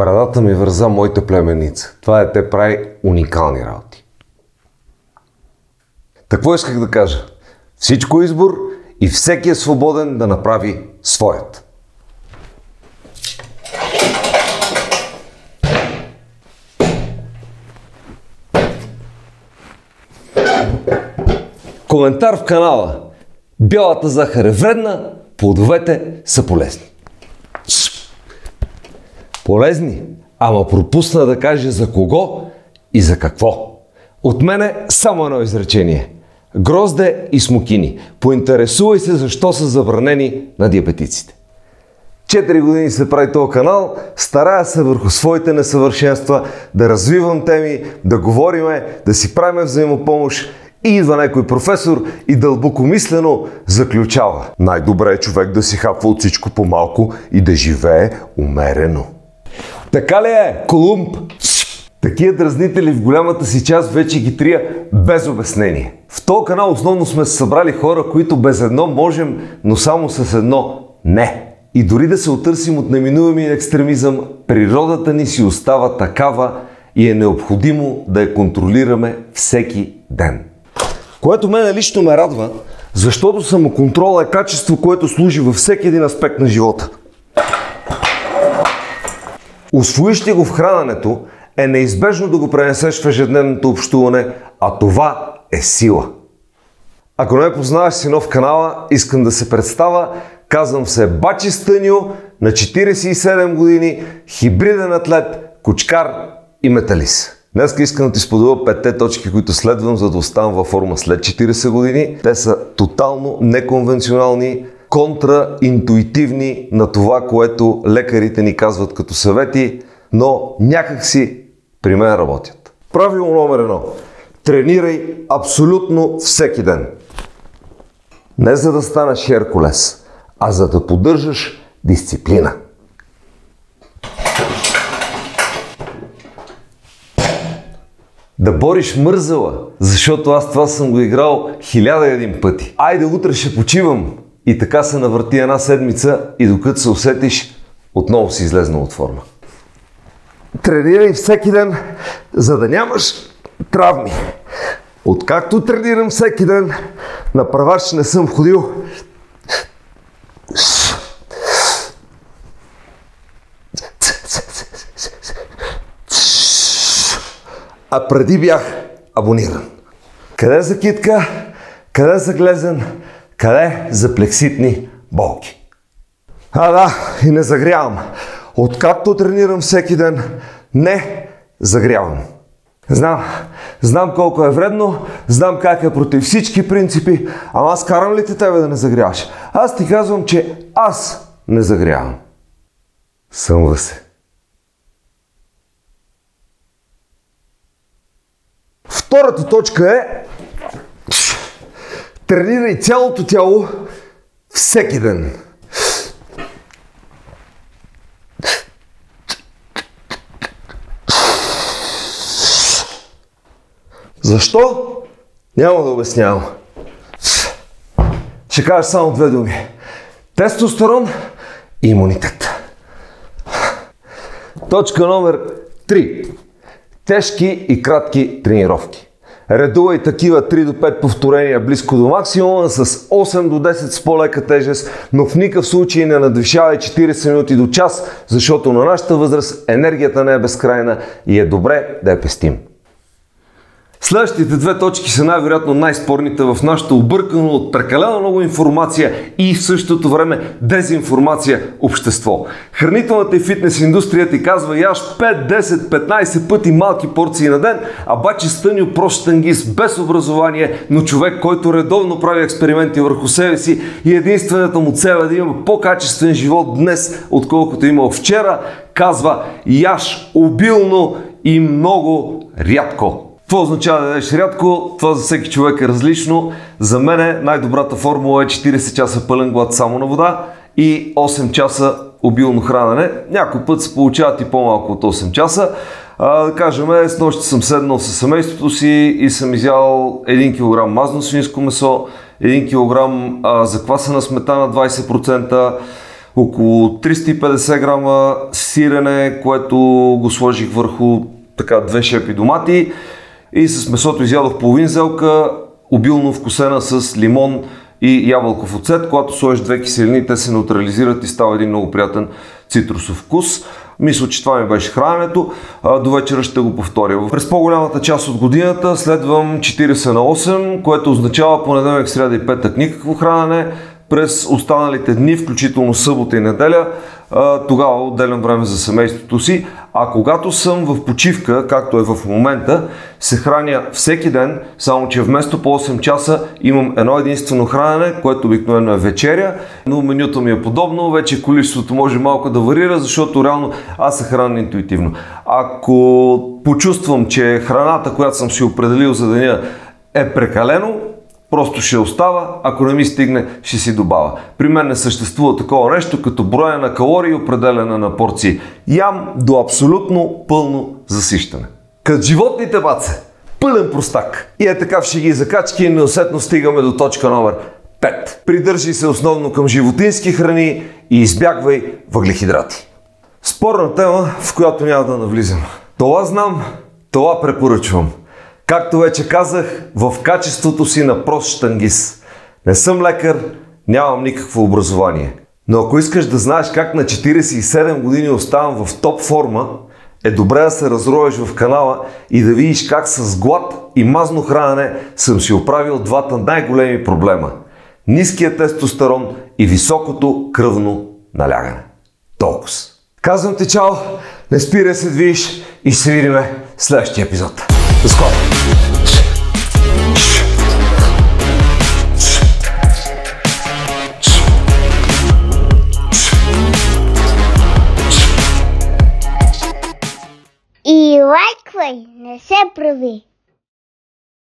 Брадата ми върза моята племеница. Това те прави уникални работи. Какво исках да кажа? Всичко е избор и всеки е свободен да направи своят. Коментар в канала. Бялата захар е вредна, плодовете са полезни. Полезни, ама пропусна да каже за кого и за какво. От мене само едно изречение. Грозде и смокини. Поинтересувай се защо са забранени на диабетиците. 4 години се прави този канал, старая се върху своите несъвършенства, да развивам теми, да говориме, да си правим взаимопомощ. И идва някой професор и дълбокомислено заключава. Най-добре е човек да си хапва от всичко по-малко и да живее умерено. Така ли е, Колумб? Такива дразнители в голямата си част вече ги трия без обяснение. В този канал основно сме събрали хора, които без едно можем, но само с едно не. И дори да се отърсим от неминуемия екстремизъм, природата ни си остава такава и е необходимо да я контролираме всеки ден. Което мене лично ме радва, защото самоконтрола е качество, което служи във всеки един аспект на живота. Усвоиш го в храненето, е неизбежно да го пренесеш в ежедневното общуване, а това е сила. Ако не ме познаваш, си нов в канала, искам да се представя. Казвам се Бачи Стъньо, на 47 години, хибриден атлет, кучкар и металист. Днес искам да ти споделя 5 точки, които следвам, за да оставам във форма след 40 години. Те са тотално неконвенционални, контраинтуитивни на това, което лекарите ни казват като съвети, но някакси при мен работят. Правило номер 1. Тренирай абсолютно всеки ден. Не за да станеш Херкулес, а за да поддържаш дисциплина. Да бориш мързела, защото аз това съм го играл 1001 пъти. Айде, утре ще почивам. И така се навърти една седмица и докато се усетиш, отново си излезнал от форма. Тренирай всеки ден, за да нямаш травми. Откакто тренирам всеки ден, на праваш не съм ходил. А преди бях абониран. Къде за китка, къде за глезен, къде за плекситни болки. Да, и не загрявам. Откакто тренирам всеки ден, не загрявам. Знам колко е вредно, знам как е против всички принципи, ама аз карам ли те тебе да не загряваш? Аз ти казвам, че аз не загрявам. Съмва се. Втората точка е тренирай цялото тяло всеки ден. Защо? Няма да обяснявам. Ще кажа само 2 думи. Тестостерон и имунитет. Точка номер 3. Тежки и кратки тренировки. Редувай такива 3 до 5 повторения близко до максимума с 8 до 10 с по-лека тежест, но в никакъв случай не надвишавай 40 минути до час, защото на нашата възраст енергията не е безкрайна и е добре да я пестим. Следващите 2 точки са най-вероятно най-спорните в нашето объркано от прекалено много информация и в същото време дезинформация общество. Хранителната и фитнес индустрия ти казва яш 5, 10, 15 пъти малки порции на ден, а Бачи Стъньо прост щангист без образование, но човек, който редовно прави експерименти върху себе си и единствената му цел е да има по-качествен живот днес, отколкото имал вчера, казва яш обилно и много рядко. Какво означава да ядеш рядко? Това за всеки човек е различно. За мен най-добрата формула е 40 часа пълен глад само на вода и 8 часа обилно хранене. Някой път се получават и по-малко от 8 часа. Да кажем, с нощи съм седнал със семейството си и съм изял 1 кг мазно свинско месо, 1 кг заквасена сметана 20%, около 350 грама сирене, което го сложих върху така 2 шепи домати и с месото изядох половин зелка, обилно вкусена с лимон и ябълков оцет. Когато сложиш 2 киселини, те се неутрализират и става един много приятен цитрусов вкус. Мисля, че това ми беше храненето. До вечера ще го повторя. През по-голямата част от годината следвам 40/8, което означава понеделник, сряда и петък никакво хранене. През останалите дни, включително събота и неделя, тогава отделям време за семейството си. А когато съм в почивка, както е в момента, се храня всеки ден, само че вместо по 8 часа имам едно единствено хранене, което обикновено е вечеря, но менюто ми е подобно, вече количеството може малко да варира, защото реално аз се храня интуитивно. Ако почувствам, че храната, която съм си определил за деня, е прекалено, просто ще остава, ако не ми стигне, ще си добавя. При мен не съществува такова нещо, като броя на калории и определяне на порции. Ям до абсолютно пълно засищане. Като животните, баце, пълен простак. И е така в шеги и закачки, неусетно стигаме до точка номер 5. Придържай се основно към животински храни и избягвай въглехидрати. Спорна тема, в която няма да навлизам. Това знам, това препоръчвам. Както вече казах, в качеството си на прост щангист. Не съм лекар, нямам никакво образование. Но ако искаш да знаеш как на 47 години оставам в топ форма, е добре да се разроеш в канала и да видиш как с глад и мазно хранене съм си оправил двата най-големи проблема. Ниският тестостерон и високото кръвно налягане. Толкова. Казвам ти чао, не спирай се движиш и се видиме в следващия епизод. До скоро! И лайквай, не се прави!